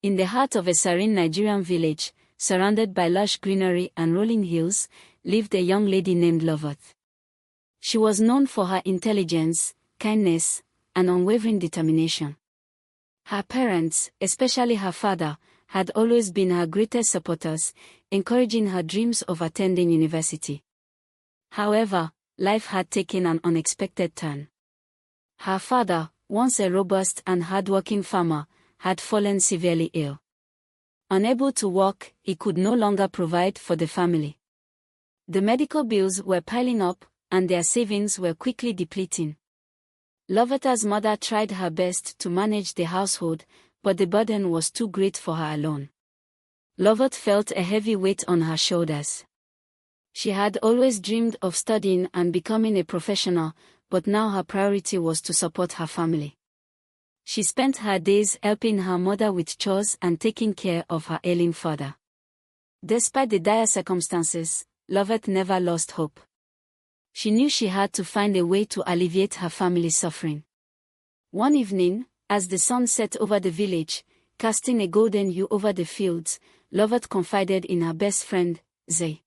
In the heart of a serene Nigerian village, surrounded by lush greenery and rolling hills, lived a young lady named Loveth. She was known for her intelligence, kindness, and unwavering determination. Her parents, especially her father, had always been her greatest supporters, encouraging her dreams of attending university. However, life had taken an unexpected turn. Her father, once a robust and hardworking farmer, had fallen severely ill. Unable to work, he could no longer provide for the family. The medical bills were piling up, and their savings were quickly depleting. Loveth's mother tried her best to manage the household, but the burden was too great for her alone. Loveth felt a heavy weight on her shoulders. She had always dreamed of studying and becoming a professional, but now her priority was to support her family. She spent her days helping her mother with chores and taking care of her ailing father. Despite the dire circumstances, Loveth never lost hope. She knew she had to find a way to alleviate her family's suffering. One evening, as the sun set over the village, casting a golden hue over the fields, Loveth confided in her best friend, Zay.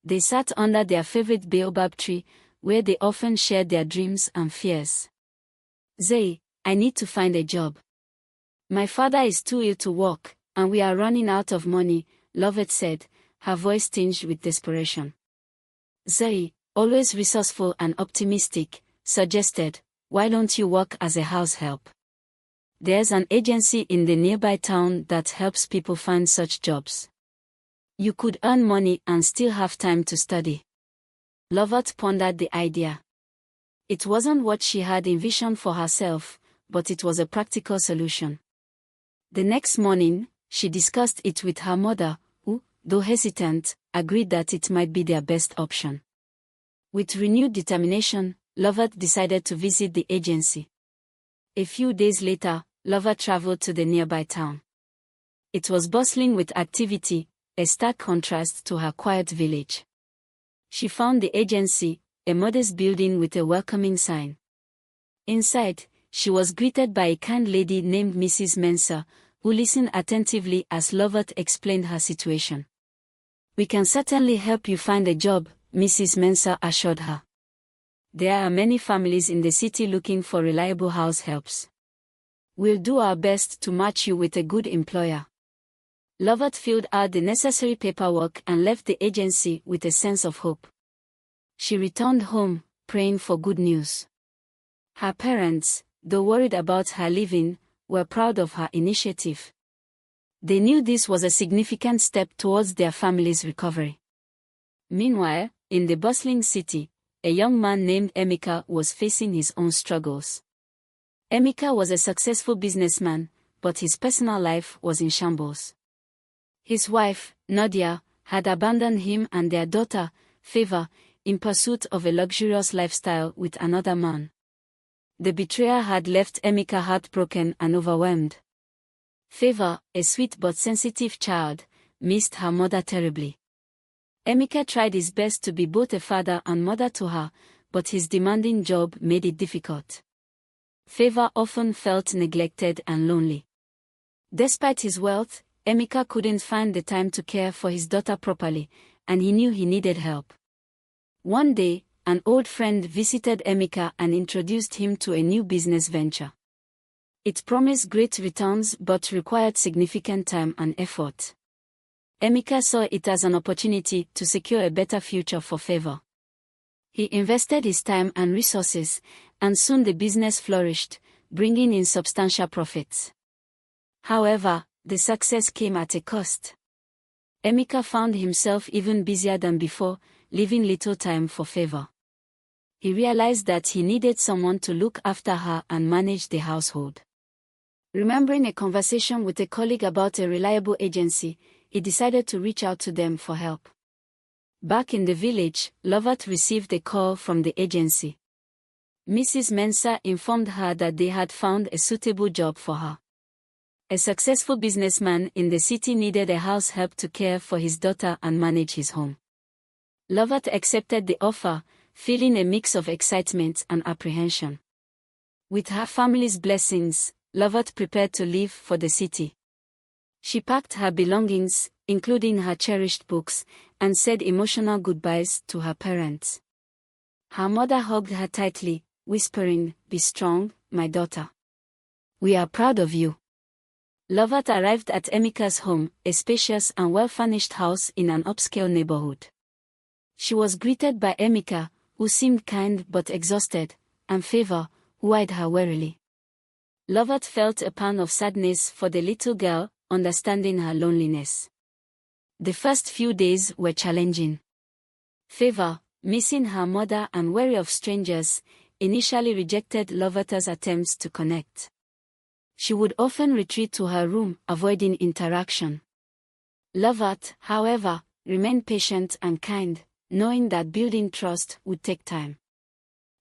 They sat under their favorite baobab tree, where they often shared their dreams and fears. "Zay, I need to find a job. My father is too ill to work, and we are running out of money," Loveth said, her voice tinged with desperation. Zay, always resourceful and optimistic, suggested, "Why don't you work as a house help? There's an agency in the nearby town that helps people find such jobs. You could earn money and still have time to study." Loveth pondered the idea. It wasn't what she had envisioned for herself, but it was a practical solution. The next morning, she discussed it with her mother, who, though hesitant, agreed that it might be their best option. With renewed determination, Loveth decided to visit the agency. A few days later, Loveth traveled to the nearby town. It was bustling with activity, a stark contrast to her quiet village. She found the agency, a modest building with a welcoming sign. Inside, she was greeted by a kind lady named Mrs. Mensah, who listened attentively as Loveth explained her situation. "We can certainly help you find a job," Mrs. Mensah assured her. "There are many families in the city looking for reliable house helps. We'll do our best to match you with a good employer." Loveth filled out the necessary paperwork and left the agency with a sense of hope. She returned home, praying for good news. Her parents, though worried about her leaving, were proud of her initiative. They knew this was a significant step towards their family's recovery. Meanwhile, in the bustling city, a young man named Emeka was facing his own struggles. Emeka was a successful businessman, but his personal life was in shambles. His wife, Nadia, had abandoned him and their daughter, Favor, in pursuit of a luxurious lifestyle with another man. The betrayer had left Emeka heartbroken and overwhelmed. Favor, a sweet but sensitive child, missed her mother terribly. Emeka tried his best to be both a father and mother to her, but his demanding job made it difficult. Favor often felt neglected and lonely. Despite his wealth, Emeka couldn't find the time to care for his daughter properly, and he knew he needed help. One day, an old friend visited Emeka and introduced him to a new business venture. It promised great returns but required significant time and effort. Emeka saw it as an opportunity to secure a better future for Favor. He invested his time and resources, and soon the business flourished, bringing in substantial profits. However, the success came at a cost. Emeka found himself even busier than before, leaving little time for Favor. He realized that he needed someone to look after her and manage the household. Remembering a conversation with a colleague about a reliable agency, he decided to reach out to them for help. Back in the village, Loveth received a call from the agency. Mrs. Mensah informed her that they had found a suitable job for her. A successful businessman in the city needed a house help to care for his daughter and manage his home. Loveth accepted the offer, feeling a mix of excitement and apprehension. With her family's blessings, Loveth prepared to leave for the city. She packed her belongings, including her cherished books, and said emotional goodbyes to her parents. Her mother hugged her tightly, whispering, "Be strong, my daughter. We are proud of you." Loveth arrived at Emeka's home, a spacious and well-furnished house in an upscale neighborhood. She was greeted by Emeka, who seemed kind but exhausted, and Favor, who eyed her warily. Loveth felt a pang of sadness for the little girl, understanding her loneliness. The first few days were challenging. Favor, missing her mother and wary of strangers, initially rejected Loveth's attempts to connect. She would often retreat to her room, avoiding interaction. Loveth, however, remained patient and kind, knowing that building trust would take time.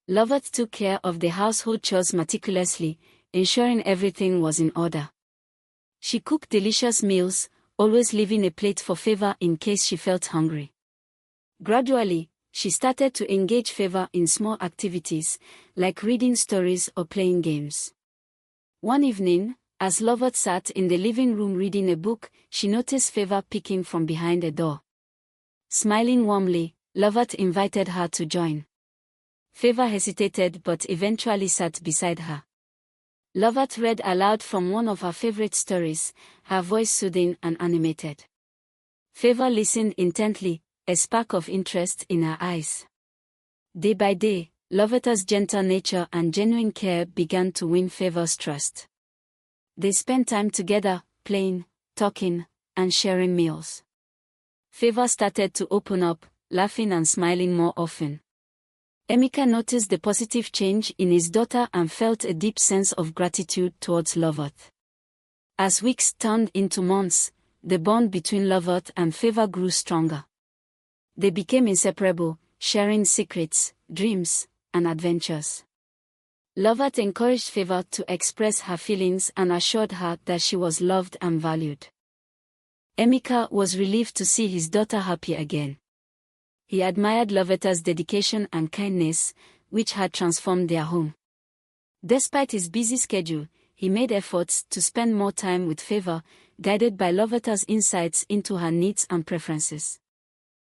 Loveth took care of the household chores meticulously, ensuring everything was in order. She cooked delicious meals, always leaving a plate for Favor in case she felt hungry. Gradually, she started to engage Favor in small activities, like reading stories or playing games. One evening, as Loveth sat in the living room reading a book, she noticed Favor peeking from behind a door. Smiling warmly, Loveth invited her to join. Favor hesitated but eventually sat beside her. Loveth read aloud from one of her favorite stories, her voice soothing and animated. Favor listened intently, a spark of interest in her eyes. Day by day, Loveth's gentle nature and genuine care began to win Favor's trust. They spent time together, playing, talking, and sharing meals. Favor started to open up, laughing and smiling more often. Emeka noticed the positive change in his daughter and felt a deep sense of gratitude towards Loveth. As weeks turned into months, the bond between Loveth and Favor grew stronger. They became inseparable, sharing secrets, dreams, and adventures. Loveth encouraged Favor to express her feelings and assured her that she was loved and valued. Emeka was relieved to see his daughter happy again. He admired Loveth's dedication and kindness, which had transformed their home. Despite his busy schedule, he made efforts to spend more time with Favor, guided by Loveth's insights into her needs and preferences.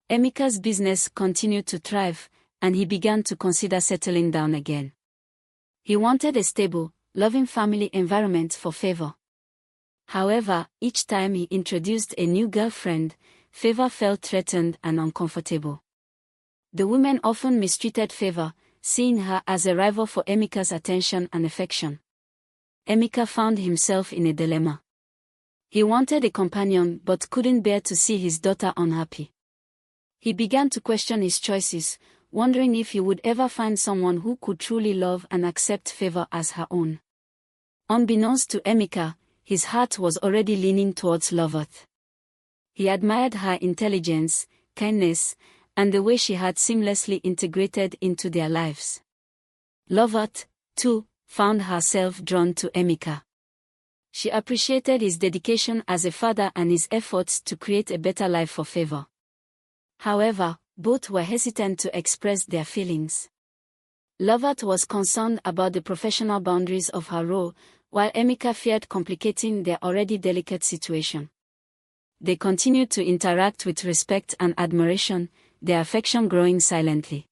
Emeka's business continued to thrive, and he began to consider settling down again. He wanted a stable, loving family environment for Favor. However, each time he introduced a new girlfriend, Favor felt threatened and uncomfortable. The women often mistreated Favor, seeing her as a rival for Emeka's attention and affection. Emeka found himself in a dilemma. He wanted a companion but couldn't bear to see his daughter unhappy. He began to question his choices, wondering if he would ever find someone who could truly love and accept Favor as her own. Unbeknownst to Emeka, his heart was already leaning towards Loveth. He admired her intelligence, kindness, and the way she had seamlessly integrated into their lives. Loveth, too, found herself drawn to Emeka. She appreciated his dedication as a father and his efforts to create a better life for Favor. However, both were hesitant to express their feelings. Loveth was concerned about the professional boundaries of her role, while Emeka feared complicating their already delicate situation. They continued to interact with respect and admiration, their affection growing silently.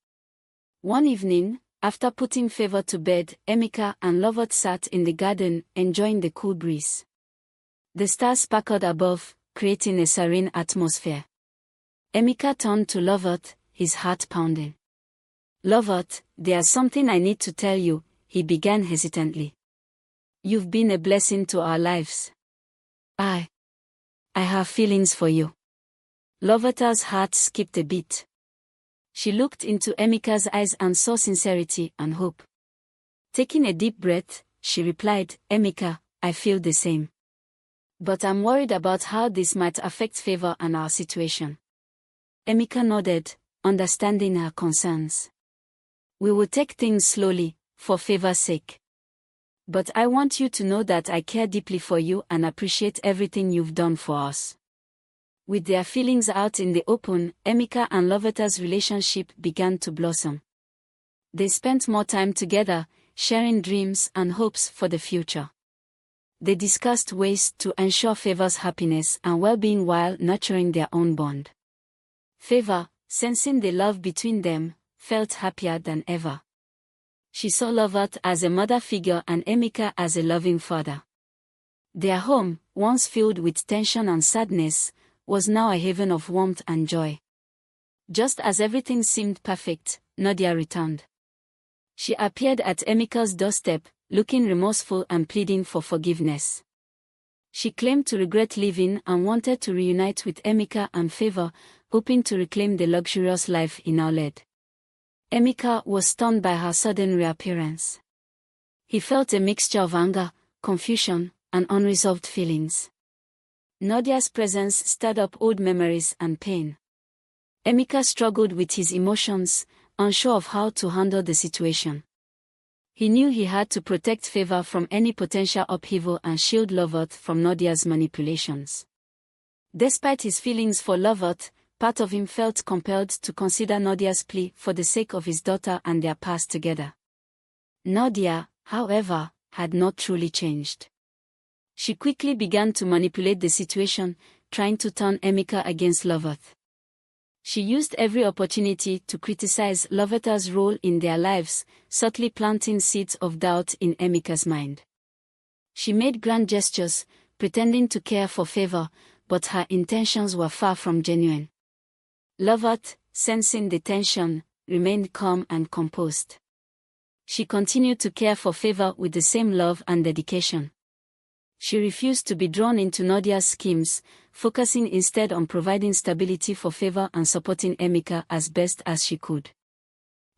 One evening, after putting Favor to bed, Emeka and Loveth sat in the garden, enjoying the cool breeze. The stars sparkled above, creating a serene atmosphere. Emeka turned to Loveth, his heart pounding. "Loveth, there's something I need to tell you," he began hesitantly. "You've been a blessing to our lives. I have feelings for you." Loveth's heart skipped a beat. She looked into Emeka's eyes and saw sincerity and hope. Taking a deep breath, she replied, "Emeka, I feel the same. But I'm worried about how this might affect Favor and our situation." Emeka nodded, understanding her concerns. "We will take things slowly, for Favor's sake. But I want you to know that I care deeply for you and appreciate everything you've done for us." With their feelings out in the open, Emeka and Loveth's relationship began to blossom. They spent more time together, sharing dreams and hopes for the future. They discussed ways to ensure Favor's happiness and well-being while nurturing their own bond. Favor, sensing the love between them, felt happier than ever. She saw Loveth as a mother figure and Emeka as a loving father. Their home, once filled with tension and sadness, was now a haven of warmth and joy. Just as everything seemed perfect, Nadia returned. She appeared at Emeka's doorstep, looking remorseful and pleading for forgiveness. She claimed to regret leaving and wanted to reunite with Emeka and Favor, hoping to reclaim the luxurious life he now led. Emeka was stunned by her sudden reappearance. He felt a mixture of anger, confusion, and unresolved feelings. Nadia's presence stirred up old memories and pain. Emeka struggled with his emotions, unsure of how to handle the situation. He knew he had to protect Favor from any potential upheaval and shield Loveth from Nadia's manipulations. Despite his feelings for Loveth, part of him felt compelled to consider Nadia's plea for the sake of his daughter and their past together. Nadia, however, had not truly changed. She quickly began to manipulate the situation, trying to turn Emeka against Loveth. She used every opportunity to criticize Loveth's role in their lives, subtly planting seeds of doubt in Emeka's mind. She made grand gestures, pretending to care for Favor, but her intentions were far from genuine. Loveth, sensing the tension, remained calm and composed. She continued to care for Favor with the same love and dedication. She refused to be drawn into Nadia's schemes, focusing instead on providing stability for Favor and supporting Emeka as best as she could.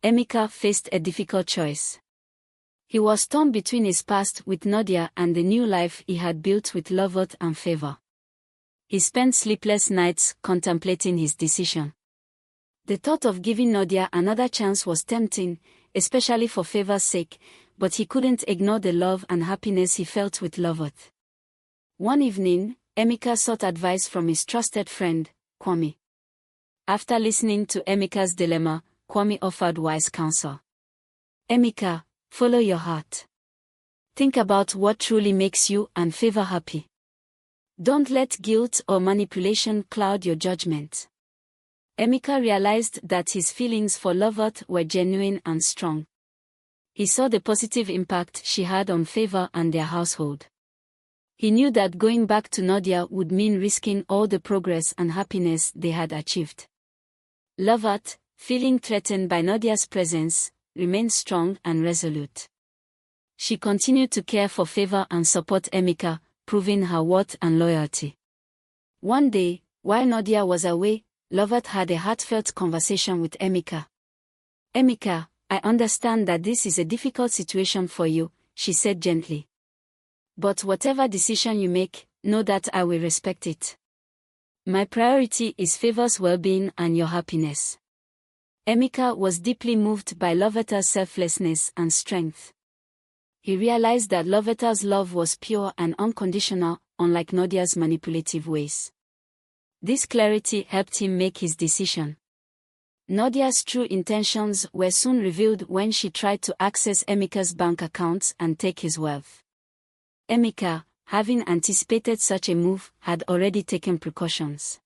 Emeka faced a difficult choice. He was torn between his past with Nadia and the new life he had built with Loveth and Favor. He spent sleepless nights contemplating his decision. The thought of giving Nadia another chance was tempting, especially for Favor's sake, but he couldn't ignore the love and happiness he felt with Loveth. One evening, Emeka sought advice from his trusted friend, Kwame. After listening to Emeka's dilemma, Kwame offered wise counsel. Emeka, follow your heart. Think about what truly makes you and Favor happy. Don't let guilt or manipulation cloud your judgment. Emeka realized that his feelings for Loveth were genuine and strong. He saw the positive impact she had on Favor and their household. He knew that going back to Nadia would mean risking all the progress and happiness they had achieved. Loveth, feeling threatened by Nadia's presence, remained strong and resolute. She continued to care for Favor and support Emeka, proving her worth and loyalty. One day, while Nadia was away, Loveth had a heartfelt conversation with Emeka. Emeka, I understand that this is a difficult situation for you, she said gently. But whatever decision you make, know that I will respect it. My priority is Favor's well-being and your happiness. Emeka was deeply moved by Loveth's selflessness and strength. He realized that Loveth's love was pure and unconditional, unlike Nadia's manipulative ways. This clarity helped him make his decision. Nadia's true intentions were soon revealed when she tried to access Emeka's bank accounts and take his wealth. Emeka, having anticipated such a move, had already taken precautions.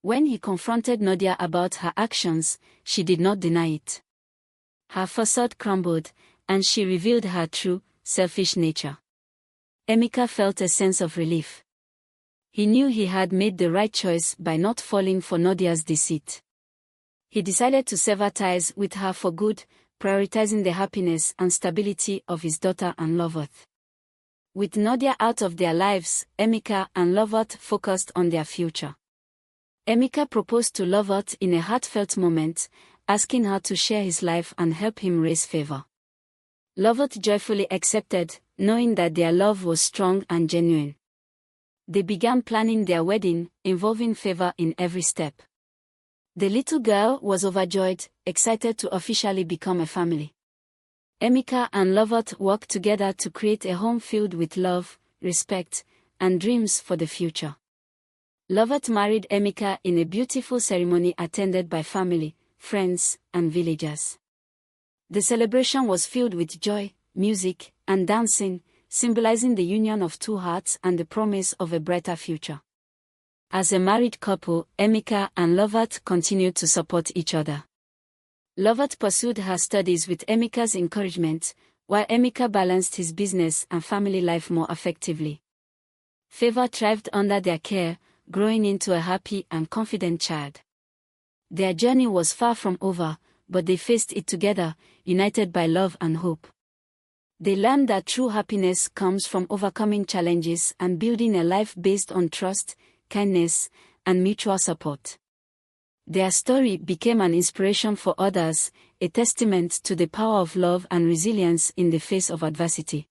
When he confronted Nadia about her actions, she did not deny it. Her facade crumbled, and she revealed her true, selfish nature. Emeka felt a sense of relief. He knew he had made the right choice by not falling for Nadia's deceit. He decided to sever ties with her for good, prioritizing the happiness and stability of his daughter and Loveth. With Nadia out of their lives, Emeka and Loveth focused on their future. Emeka proposed to Loveth in a heartfelt moment, asking her to share his life and help him raise Favor. Loveth joyfully accepted, knowing that their love was strong and genuine. They began planning their wedding, involving Favor in every step. The little girl was overjoyed, excited to officially become a family. Emeka and Loveth worked together to create a home filled with love, respect, and dreams for the future. Loveth married Emeka in a beautiful ceremony attended by family, friends, and villagers. The celebration was filled with joy, music, and dancing, symbolizing the union of two hearts and the promise of a brighter future. As a married couple, Emeka and Loveth continued to support each other. Loveth pursued her studies with Emeka's encouragement, while Emeka balanced his business and family life more effectively. Favor thrived under their care, growing into a happy and confident child. Their journey was far from over, but they faced it together, united by love and hope. They learned that true happiness comes from overcoming challenges and building a life based on trust, kindness, and mutual support. Their story became an inspiration for others, a testament to the power of love and resilience in the face of adversity.